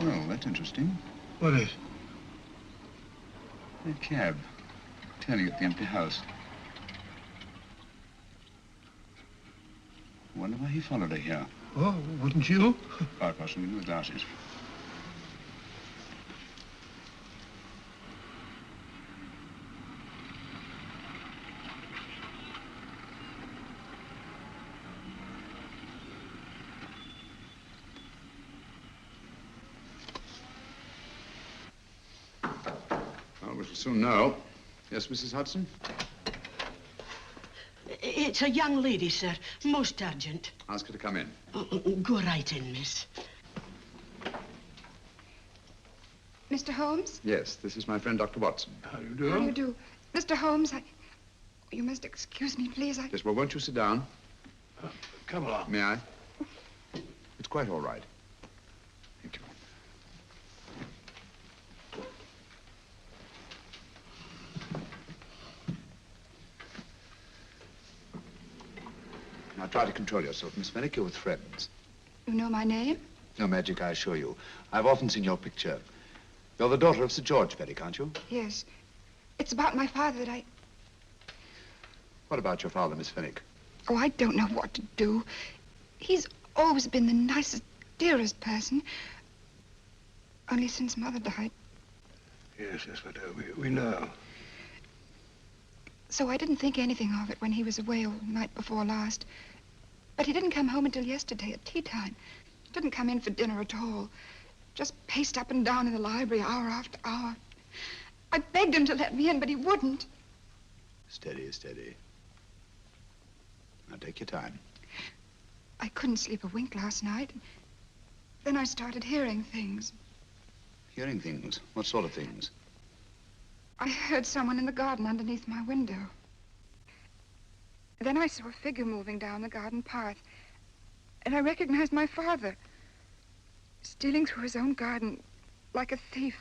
Well, that's interesting. What is? A cab. Turning at the empty house. Wonder why he followed her here. Oh, wouldn't you? Quite possibly with glasses. Well, we shall soon know. Yes, Mrs. Hudson? It's a young lady, sir. Most urgent. Ask her to come in. Go right in, miss. Mr. Holmes? Yes, this is my friend, Dr. Watson. How do you do? How do you do? Mr. Holmes, you must excuse me, please. Yes, well, won't you sit down? Come along. May I? It's quite all right. Thank you. Now, try to control yourself, Miss Fenwick. You're with friends. You know my name? No magic, I assure you. I've often seen your picture. You're the daughter of Sir George Fenwick, aren't you? Yes. It's about my father that What about your father, Miss Fenwick? Oh, I don't know what to do. He's always been the nicest, dearest person. Only since Mother died. Yes, but we know. So I didn't think anything of it when he was away all night before last. But he didn't come home until yesterday at tea time. Didn't come in for dinner at all. Just paced up and down in the library hour after hour. I begged him to let me in, but he wouldn't. Steady, steady. Now, take your time. I couldn't sleep a wink last night. Then I started hearing things. Hearing things? What sort of things? I heard someone in the garden underneath my window. Then I saw a figure moving down the garden path. And I recognized my father. Stealing through his own garden like a thief.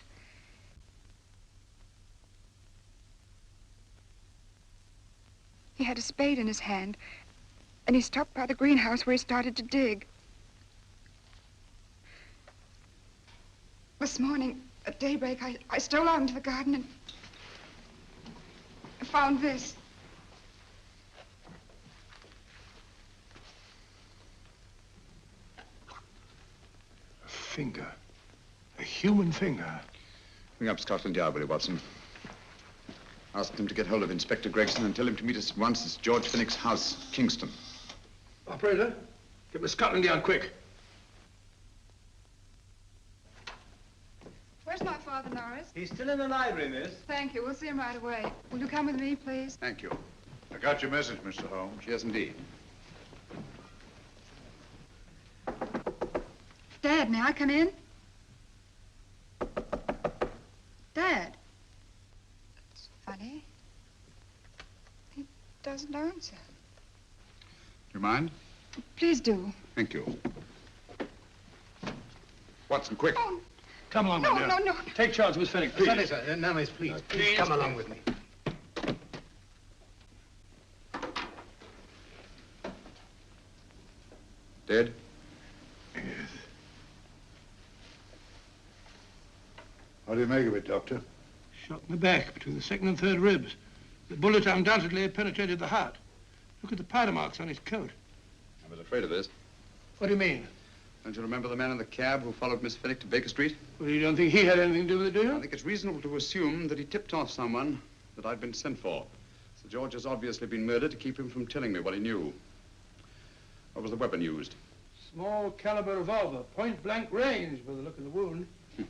He had a spade in his hand, and he stopped by the greenhouse where he started to dig. This morning, at daybreak, I stole out into the garden and found this. A finger. A human finger. Bring up Scotland Yard, will you, Watson? Ask them to get hold of Inspector Gregson and tell him to meet us at once at George Fenwick's house, Kingston. Operator, get me Scotland Yard quick. Where's my father, Norris? He's still in the library, miss. Thank you. We'll see him right away. Will you come with me, please? Thank you. I got your message, Mr. Holmes. Yes, indeed. Dad, may I come in? Dad. It's funny. He doesn't answer. Do you mind? Please do. Thank you. Watson, quick. Oh, Come along, my dear. no. Take charge, Miss Fenwick, please. Sorry, sir. Now, miss, please. Please come along with me. Dead? Yes. What do you make of it, Doctor? Shot in the back between the second and third ribs. The bullet undoubtedly penetrated the heart. Look at the powder marks on his coat. I was afraid of this. What do you mean? Don't you remember the man in the cab who followed Miss Fenwick to Baker Street? Well, you don't think he had anything to do with it, do I you? think it's reasonable to assume that he tipped off someone that I'd been sent for. Sir George has obviously been murdered to keep him from telling me what he knew. What was the weapon used? Small caliber revolver, point blank range by the look of the wound. The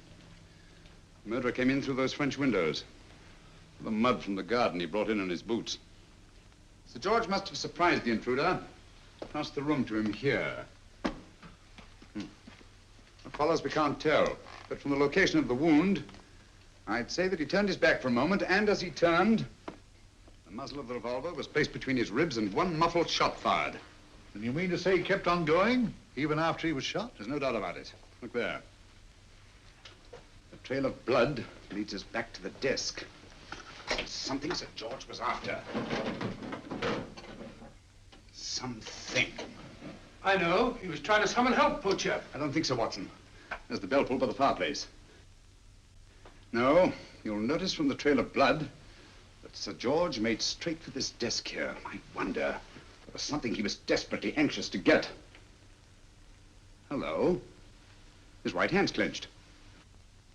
murderer came in through those French windows. The mud from the garden he brought in his boots. Sir George must have surprised the intruder. Passed the room to him here. What follows, we can't tell. But from the location of the wound, I'd say that he turned his back for a moment, and as he turned, the muzzle of the revolver was placed between his ribs and one muffled shot fired. And you mean to say he kept on going, even after he was shot? There's no doubt about it. Look there. The trail of blood leads us back to the desk. It's something Sir George was after. Something. I know. He was trying to summon help, poor chap. I don't think so, Watson. There's the bell pull by the fireplace. No, you'll notice from the trail of blood that Sir George made straight for this desk here. I wonder, there was something he was desperately anxious to get. Hello. His right hand's clenched.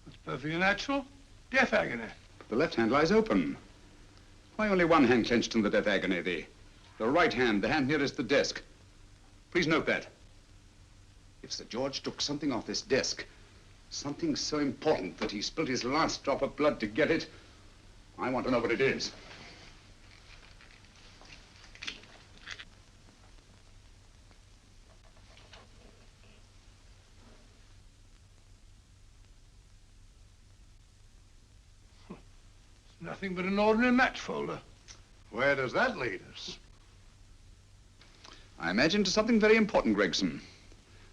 That's perfectly natural. Death agony. The left hand lies open. Why only one hand clenched in the death agony? The right hand, the hand nearest the desk. Please note that. If Sir George took something off this desk, something so important that he spilled his last drop of blood to get it, I want to know what it is. Nothing but an ordinary match folder. Where does that lead us? I imagine to something very important, Gregson.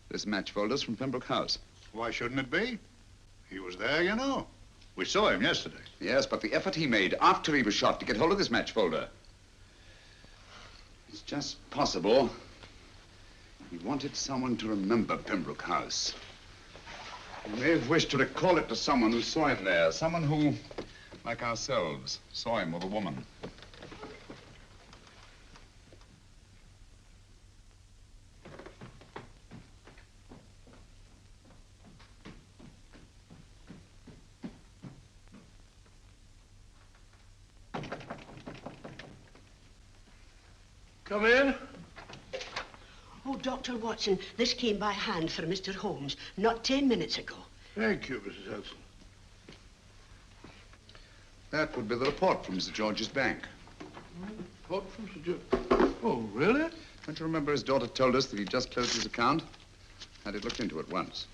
This match folder's from Pembroke House. Why shouldn't it be? He was there, you know. We saw him yesterday. Yes, but the effort he made after he was shot to get hold of this match folder. It's just possible he wanted someone to remember Pembroke House. He may have wished to recall it to someone who saw him there. Someone who, like ourselves, saw him with a woman. Come in. Oh, Dr. Watson, this came by hand for Mr. Holmes not 10 minutes ago. Thank you, Mrs. Hudson. That would be the report from Mr. George's bank. Report from Sir George. Oh, really? Don't you remember his daughter told us that he'd just closed his account? Had it looked into at once.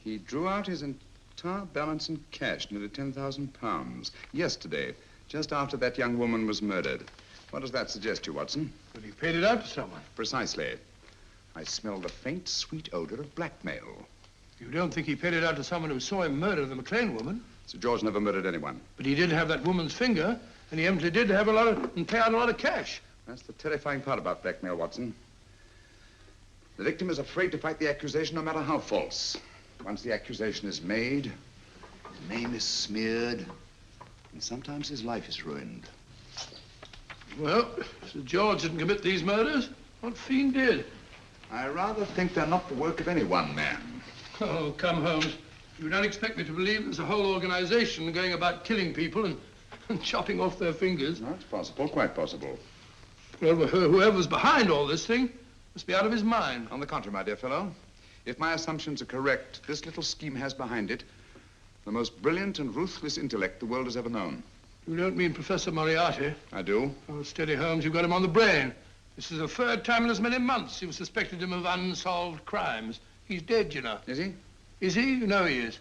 He drew out his entire balance in cash, nearly £10,000, yesterday, just after that young woman was murdered. What does that suggest to you, Watson? But he paid it out to someone. Precisely. I smell the faint, sweet odor of blackmail. You don't think he paid it out to someone who saw him murder the McLean woman? Sir George never murdered anyone. But he did have that woman's finger, and he evidently did have and pay out a lot of cash. That's the terrifying part about blackmail, Watson. The victim is afraid to fight the accusation, no matter how false. Once the accusation is made, his name is smeared, and sometimes his life is ruined. Well, Sir George didn't commit these murders. What fiend did? I rather think they're not the work of any one man. Oh, come, Holmes. You don't expect me to believe there's a whole organization going about killing people and chopping off their fingers. No, it's possible, quite possible. Well, whoever's behind all this thing must be out of his mind. On the contrary, my dear fellow, if my assumptions are correct, this little scheme has behind it the most brilliant and ruthless intellect the world has ever known. You don't mean Professor Moriarty? I do. Oh, steady, Holmes. You've got him on the brain. This is the third time in as many months you've suspected him of unsolved crimes. He's dead, you know. Is he? Is he? You know he is.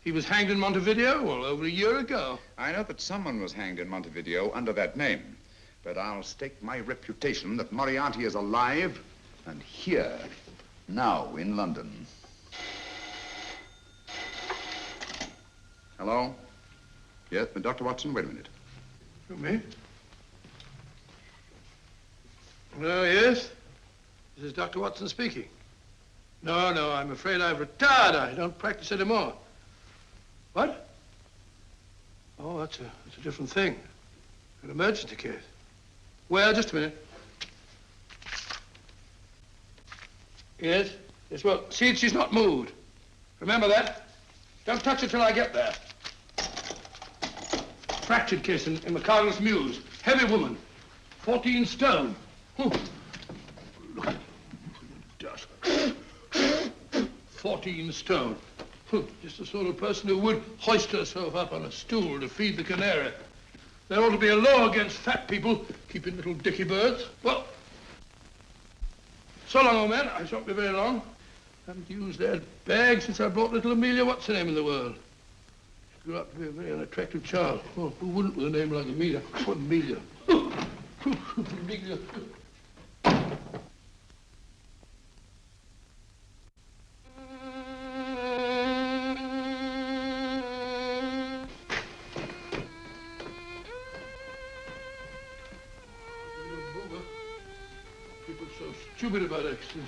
He was hanged in Montevideo, well, over a year ago. I know that someone was hanged in Montevideo under that name, but I'll stake my reputation that Moriarty is alive and here, now in London. Hello? Yes, but Dr. Watson, wait a minute. You me? Oh, yes? This is Dr. Watson speaking. No, no, I'm afraid I've retired. I don't practice anymore. What? Oh, that's a different thing. An emergency case. Well, just a minute. Yes? Yes, well, see, she's not moved. Remember that? Don't touch her till I get there. Fractured case in McCardle's Mews. Heavy woman. 14 stone. Look at it. Dust. 14 stone. Just the sort of person who would hoist herself up on a stool to feed the canary. There ought to be a law against fat people keeping little dicky birds. Well, so long, old man. I shan't be very long. Haven't used that bag since I brought little Amelia. What's her name in the world? She grew up to be a very unattractive child. Oh, who wouldn't with a name like Amelia? Oh, Amelia. Amelia. Stupid about accident.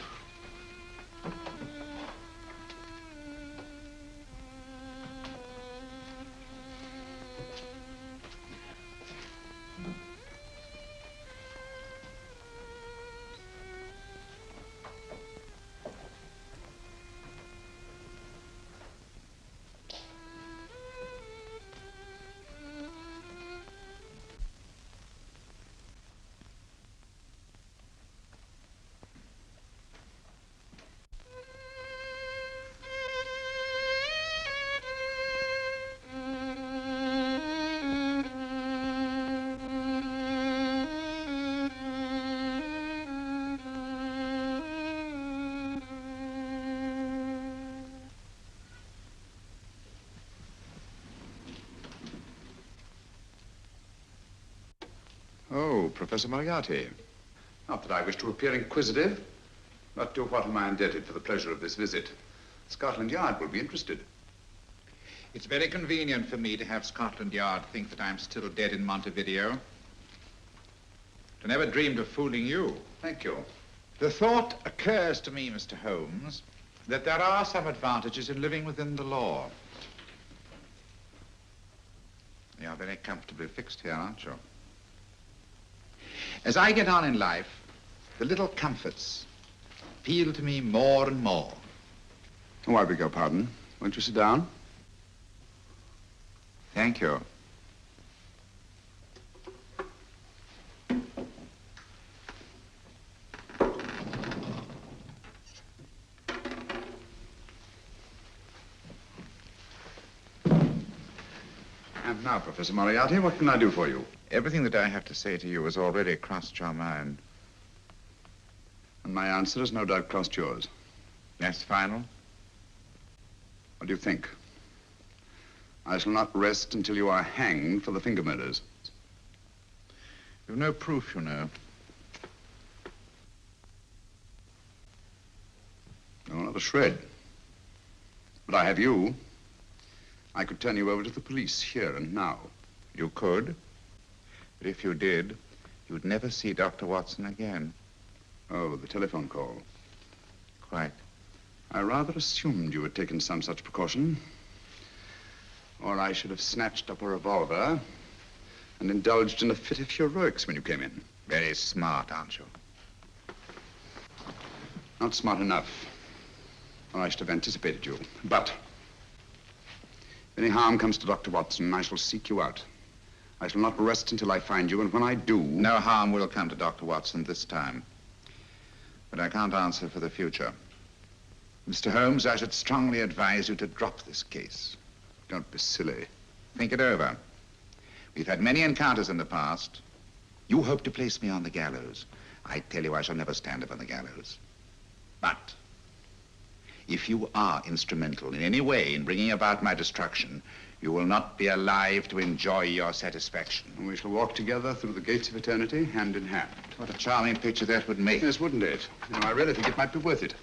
Oh, Professor Moriarty. Not that I wish to appear inquisitive, but to what am I indebted for the pleasure of this visit? Scotland Yard will be interested. It's very convenient for me to have Scotland Yard think that I'm still dead in Montevideo. I never dreamed of fooling you. Thank you. The thought occurs to me, Mr. Holmes, that there are some advantages in living within the law. You're very comfortably fixed here, aren't you? As I get on in life, the little comforts appeal to me more and more. Oh, I beg your pardon. Won't you sit down? Thank you. And now, Professor Moriarty, what can I do for you? Everything that I have to say to you has already crossed your mind. And my answer has no doubt crossed yours. That's final? What do you think? I shall not rest until you are hanged for the finger murders. You've no proof, you know. No, not a shred. But I have you. I could turn you over to the police here and now. You could. But if you did, you'd never see Dr. Watson again. Oh, the telephone call. Quite. I rather assumed you had taken some such precaution. Or I should have snatched up a revolver and indulged in a fit of heroics when you came in. Very smart, aren't you? Not smart enough. Or I should have anticipated you. But if any harm comes to Dr. Watson, I shall seek you out. I shall not rest until I find you, and when I do... No harm will come to Dr. Watson this time. But I can't answer for the future. Mr. Holmes, I should strongly advise you to drop this case. Don't be silly. Think it over. We've had many encounters in the past. You hope to place me on the gallows. I tell you, I shall never stand up on the gallows. But if you are instrumental in any way in bringing about my destruction, you will not be alive to enjoy your satisfaction. And we shall walk together through the gates of eternity, hand in hand. What a charming picture that would make. Yes, wouldn't it? You know, I really think it might be worth it.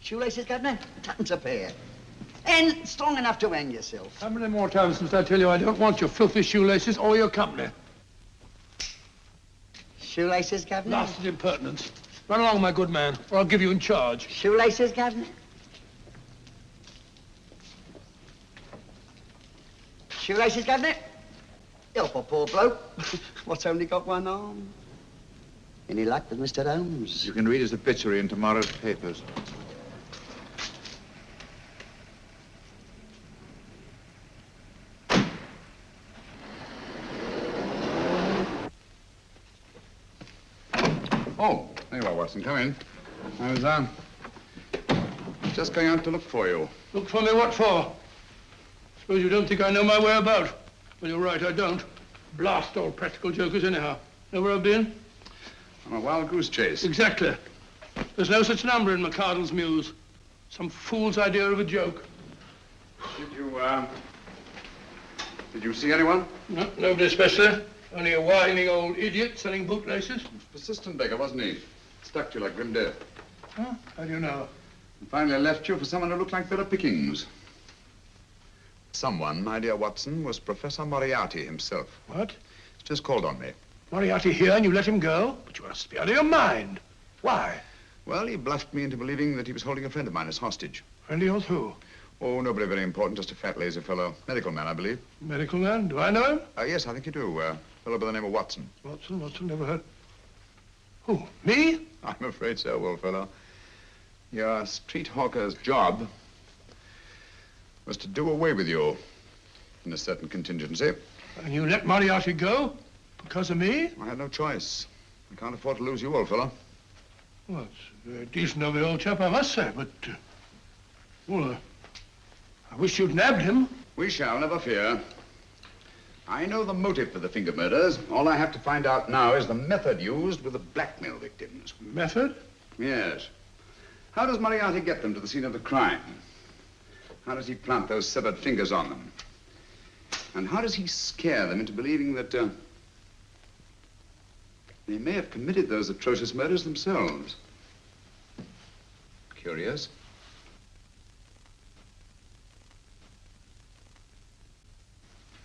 Shoelaces, Governor? Tuppence a pair. And strong enough to hang yourself. How many more times must I tell you I don't want your filthy shoelaces or your company? Shoelaces, Governor? Blasted impertinence. Run along, my good man, or I'll give you in charge. Shoelaces, Governor? Shoelaces, Governor? Help a poor bloke. What's only got one arm? Any luck with Mr. Holmes? You can read his obituary in tomorrow's papers. Oh, there you are, Watson. Come in. I was, just going out to look for you. Look for me what for? Suppose you don't think I know my way about. Well, you're right, I don't. Blast all practical jokers anyhow. Know where I've been? On a wild goose chase. Exactly. There's no such number in McCardle's Muse. Some fool's idea of a joke. Did you see anyone? No, nobody especially. Only a whining old idiot selling bootlaces. Persistent beggar, wasn't he? Stuck to you like grim death. Huh? How do you know? And finally left you for someone who looked like Bella Pickings. Someone, my dear Watson, was Professor Moriarty himself. What? He's just called on me. Moriarty here and you let him go? But you must be out of your mind. Why? Well, he bluffed me into believing that he was holding a friend of mine as hostage. Friend of yours who? Oh, nobody very important, just a fat, lazy fellow. Medical man, I believe. Medical man? Do I know him? Yes, I think you do. A fellow by the name of Watson. Watson, never heard. Who, me? I'm afraid so, old fellow. Your street hawker's job was to do away with you in a certain contingency. And you let Moriarty go? Because of me? I had no choice. I can't afford to lose you, old fellow. Well, it's very decent of the old chap, I must say, but... I wish you'd nabbed him. We shall, never fear. I know the motive for the finger murders. All I have to find out now is the method used with the blackmail victims. Method? Yes. How does Moriarty get them to the scene of the crime? How does he plant those severed fingers on them? And how does he scare them into believing that they may have committed those atrocious murders themselves? Curious.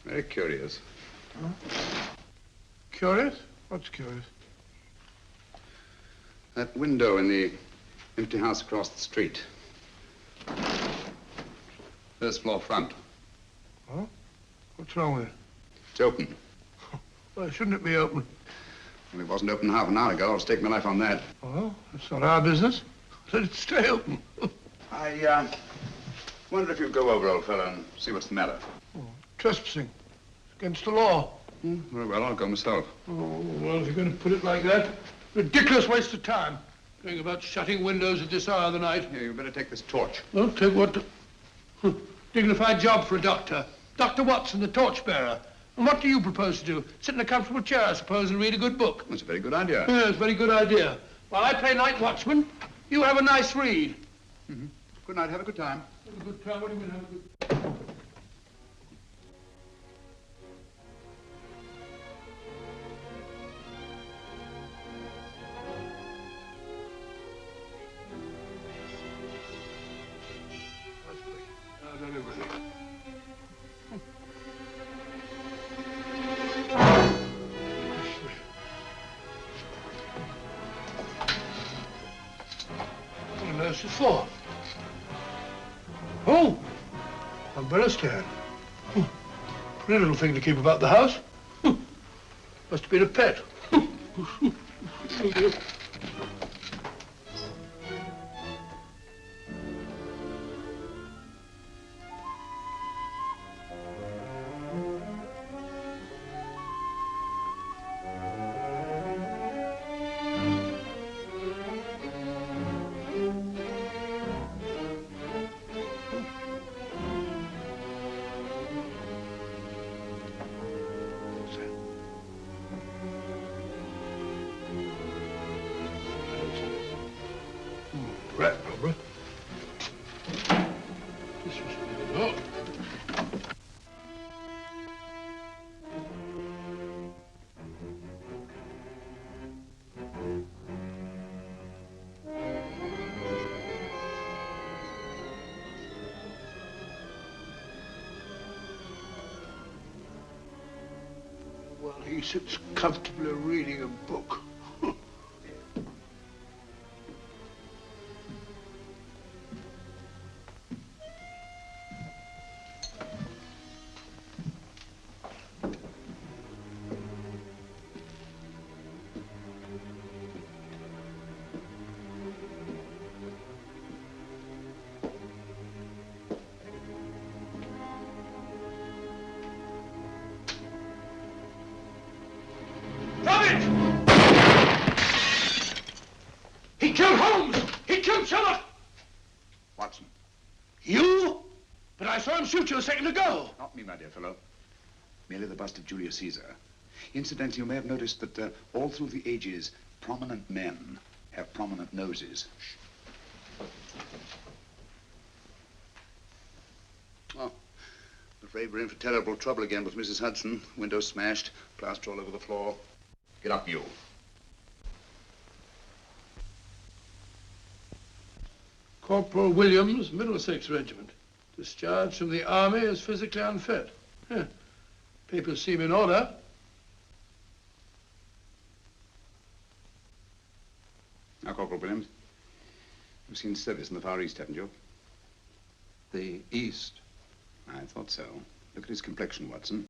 Very curious. Huh? Curious? What's curious? That window in the empty house across the street. First floor front. Huh? What's wrong with it? It's open. Why shouldn't it be open? Well, it wasn't open half an hour ago. I'll stake my life on that. Well, that's not our business. Let it stay open. I wonder if you'd go over, old fellow, and see what's the matter. Oh, trespassing. It's against the law. Very well, I'll go myself. Oh, well, if you're going to put it like that, ridiculous waste of time. Going about shutting windows at this hour of the night. Here, you better take this torch. Well, take what? Dignified job for a doctor. Dr. Watson, the torchbearer. And what do you propose to do? Sit in a comfortable chair, I suppose, and read a good book. That's a very good idea. Yes, very good idea. While I play night watchman, you have a nice read. Mm-hmm. Good night. Have a good time. Have a good time? What do you mean, have a good... What for? Oh, umbrella stand. Pretty little thing to keep about the house. Must have been a pet. Rat robbery. This was... Oh. Well, he sits comfortably reading a book. He killed Holmes! He killed Sherlock! Watson. You? But I saw him shoot you a second ago. Not me, my dear fellow. Merely the bust of Julius Caesar. Incidentally, you may have noticed that all through the ages, prominent men have prominent noses. Oh, I'm afraid we're in for terrible trouble again with Mrs. Hudson. Window smashed, plaster all over the floor. Get up, you. Corporal Williams, Middlesex Regiment. Discharged from the army as physically unfit. Huh. Papers seem in order. Now, Corporal Williams, you've seen service in the Far East, haven't you? The East. I thought so. Look at his complexion, Watson.